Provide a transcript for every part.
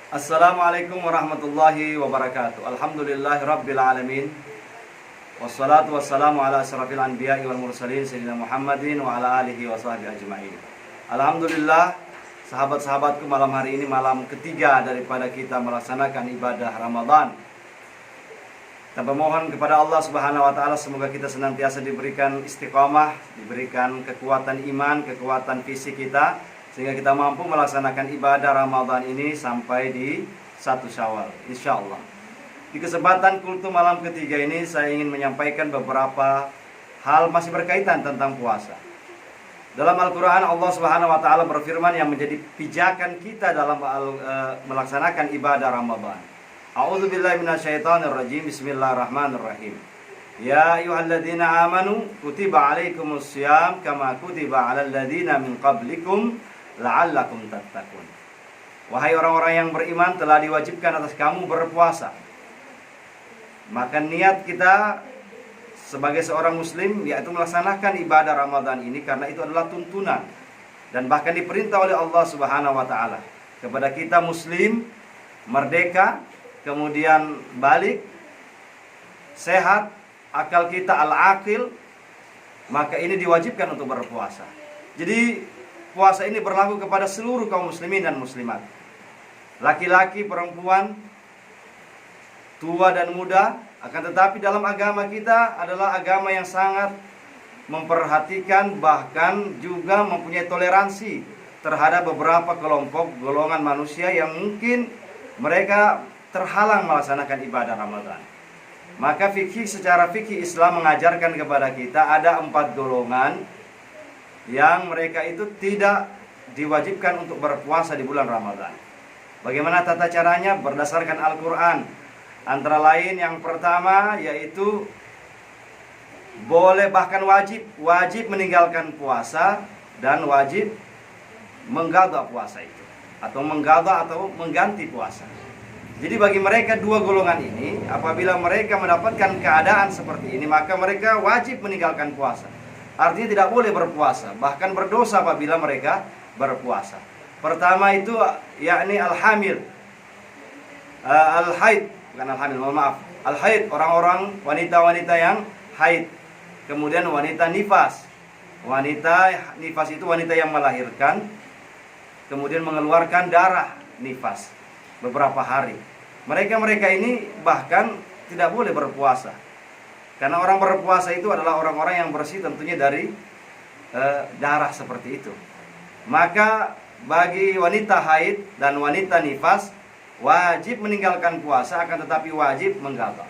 Assalamualaikum warahmatullahi wabarakatuh. Alhamdulillahi rabbil alamin. Wassalatu wassalamu ala asrafil anbiya'i wal mursalin sayyidina Muhammadin wa ala alihi wa sahbihi ajma'in. Alhamdulillah, sahabat-sahabatku, malam hari ini malam ketiga daripada kita melaksanakan ibadah Ramadan. Kita memohon kepada Allah Subhanahu wa taala semoga kita senantiasa diberikan istiqamah, diberikan kekuatan iman, kekuatan fisik kita, sehingga kita mampu melaksanakan ibadah Ramadan ini sampai di 1 Syawal, insya Allah. Di kesempatan kultum malam ketiga ini saya ingin menyampaikan beberapa hal masih berkaitan tentang puasa. Dalam Al-Quran Allah Subhanahu wa taala berfirman yang menjadi pijakan kita dalam melaksanakan ibadah Ramadan. A'udzubillahi minasyaitonirrajim. Bismillahirrahmanirrahim. Ya ayyuhalladzina amanu kutiba alaikumussyam kama kutiba alal ladzina min qablikum la'allakum tattaqun. Wahai orang-orang yang beriman, telah diwajibkan atas kamu berpuasa. Maka niat kita sebagai seorang muslim yaitu melaksanakan ibadah Ramadan ini karena itu adalah tuntunan dan bahkan diperintah oleh Allah Subhanahu wa taala kepada kita muslim, merdeka, kemudian balik, sehat, akal kita al-aqil, maka ini diwajibkan untuk berpuasa. Jadi puasa ini berlaku kepada seluruh kaum muslimin dan muslimat, laki-laki, perempuan, tua dan muda. Akan tetapi dalam agama kita adalah agama yang sangat memperhatikan, bahkan juga mempunyai toleransi terhadap beberapa kelompok golongan manusia yang mungkin mereka terhalang melaksanakan ibadah Ramadan. Maka secara fikih Islam mengajarkan kepada kita ada 4 golongan yang mereka itu tidak diwajibkan untuk berpuasa di bulan Ramadan. Bagaimana tata caranya? Berdasarkan Al-Quran. Antara lain yang pertama yaitu boleh, bahkan wajib meninggalkan puasa dan wajib mengqadha puasa itu, atau mengqadha atau mengganti puasa. Jadi bagi mereka 2 golongan ini, apabila mereka mendapatkan keadaan seperti ini, maka mereka wajib meninggalkan puasa. Artinya tidak boleh berpuasa, bahkan berdosa apabila mereka berpuasa. Pertama itu yakni al-hamil, al-haid, bukan al-hamil, mohon maaf, al-haid, orang-orang wanita-wanita yang haid. Kemudian wanita nifas. Wanita nifas itu wanita yang melahirkan kemudian mengeluarkan darah nifas beberapa hari. Mereka ini bahkan tidak boleh berpuasa. Karena orang berpuasa itu adalah orang-orang yang bersih tentunya dari darah seperti itu. Maka bagi wanita haid dan wanita nifas wajib meninggalkan puasa, akan tetapi wajib mengqadha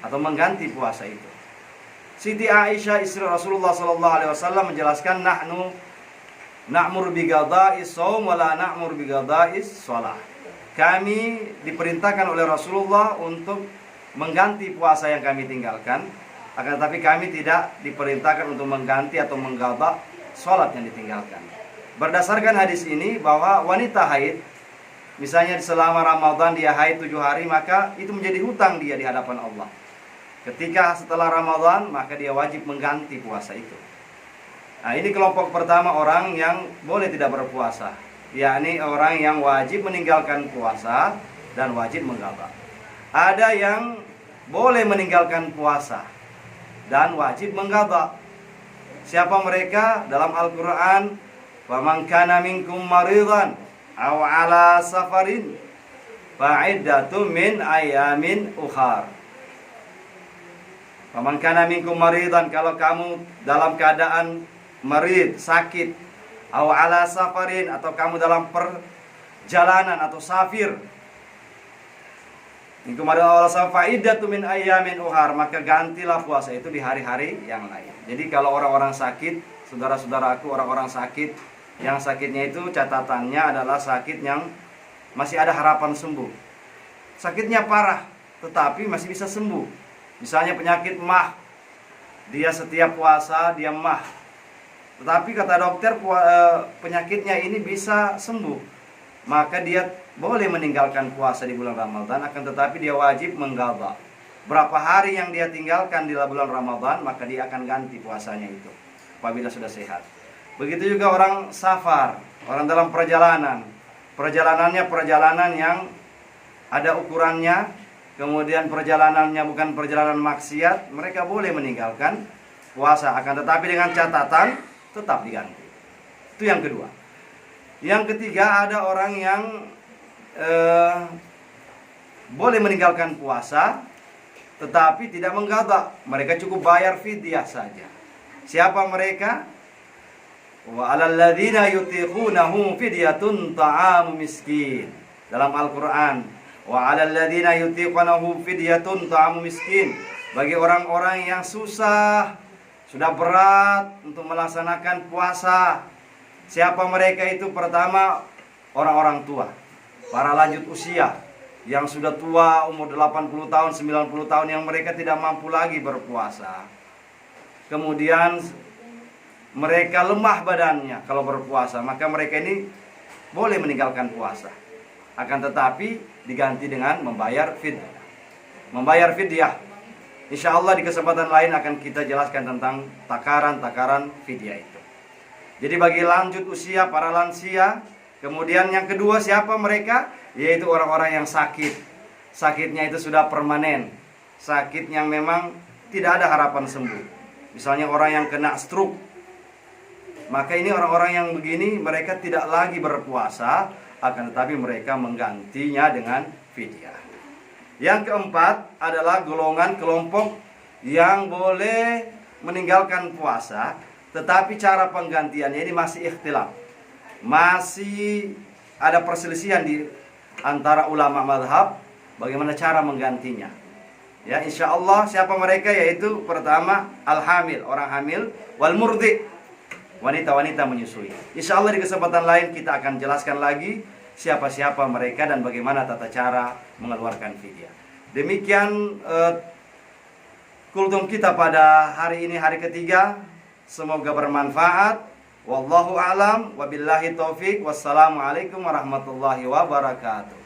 atau mengganti puasa itu. Siti Aisyah istri Rasulullah sallallahu alaihi wasallam menjelaskan, nahnu na'mur bi qada'is shaum wa la na'mur bi qada'is shalah. Kami diperintahkan oleh Rasulullah untuk mengganti puasa yang kami tinggalkan, akan tetapi kami tidak diperintahkan untuk mengganti atau mengqadha salat yang ditinggalkan. Berdasarkan hadis ini bahwa wanita haid, misalnya selama Ramadan dia haid 7 hari, maka itu menjadi hutang dia di hadapan Allah. Ketika setelah Ramadan, maka dia wajib mengganti puasa itu. Nah, ini kelompok pertama orang yang boleh tidak berpuasa, yakni orang yang wajib meninggalkan puasa dan wajib mengqadha. Ada yang boleh meninggalkan puasa dan wajib mengqadha. Siapa mereka? Dalam Al-Quran, "Faman kana minkum maridan aw ala safarin fa'iddatun min ayamin ukhar." Faman kana minkum maridan, kalau kamu dalam keadaan marid, sakit, aw ala safarin, atau kamu dalam perjalanan atau safir, minkum maridan aw ala safarin fa'iddatun min ayamin ukhar, maka gantilah puasa itu di hari-hari yang lain. Jadi kalau orang-orang sakit, saudara-saudaraku, orang-orang sakit yang sakitnya itu catatannya adalah sakit yang masih ada harapan sembuh. Sakitnya parah tetapi masih bisa sembuh. Misalnya penyakit mah, dia setiap puasa dia mah, tetapi kata dokter penyakitnya ini bisa sembuh, maka dia boleh meninggalkan puasa di bulan Ramadan, akan tetapi dia wajib mengqadha. Berapa hari yang dia tinggalkan di bulan Ramadan, maka dia akan ganti puasanya itu apabila sudah sehat. Begitu juga orang safar, orang dalam perjalanan perjalanannya perjalanan yang ada ukurannya, kemudian perjalanannya bukan perjalanan maksiat, mereka boleh meninggalkan puasa, akan tetapi dengan catatan tetap diganti. Itu yang kedua. Yang ketiga, ada orang yang boleh meninggalkan puasa tetapi tidak mengqadha, mereka cukup bayar fidyah saja. Siapa mereka? Wa 'alal ladzina yutiqunahu fidyatun ta'amu miskin. Dalam Al-Qur'an, wa 'alal ladzina yutiqunahu fidyatun ta'amu miskin. Bagi orang-orang yang susah, sudah berat untuk melaksanakan puasa. Siapa mereka itu? Pertama, orang-orang tua, para lanjut usia yang sudah tua, umur 80 tahun, 90 tahun, yang mereka tidak mampu lagi berpuasa. Kemudian mereka lemah badannya kalau berpuasa, maka mereka ini boleh meninggalkan puasa. Akan tetapi diganti dengan membayar fidyah. Membayar fidyah. Insya Allah di kesempatan lain akan kita jelaskan tentang takaran-takaran fidyah itu. Jadi bagi lanjut usia, para lansia. Kemudian yang kedua, siapa mereka? Yaitu orang-orang yang sakit. Sakitnya itu sudah permanen, sakit yang memang tidak ada harapan sembuh. Misalnya orang yang kena stroke, maka ini orang-orang yang begini, mereka tidak lagi berpuasa, akan tetapi mereka menggantinya dengan fidyah. Yang keempat adalah golongan kelompok yang boleh meninggalkan puasa, tetapi cara penggantiannya ini masih ikhtilaf. Masih ada perselisihan di antara ulama mazhab bagaimana cara menggantinya. Ya, insya Allah siapa mereka? Yaitu pertama al-hamil, orang hamil, wal murdi, wanita-wanita menyusui. Insya Allah di kesempatan lain kita akan jelaskan lagi siapa-siapa mereka dan bagaimana tata cara mengeluarkan fidyah. Demikian kultum kita pada hari ini, hari ketiga. Semoga bermanfaat. Wallahu a'lam, wabillahi taufik. Wassalamualaikum warahmatullahi wabarakatuh.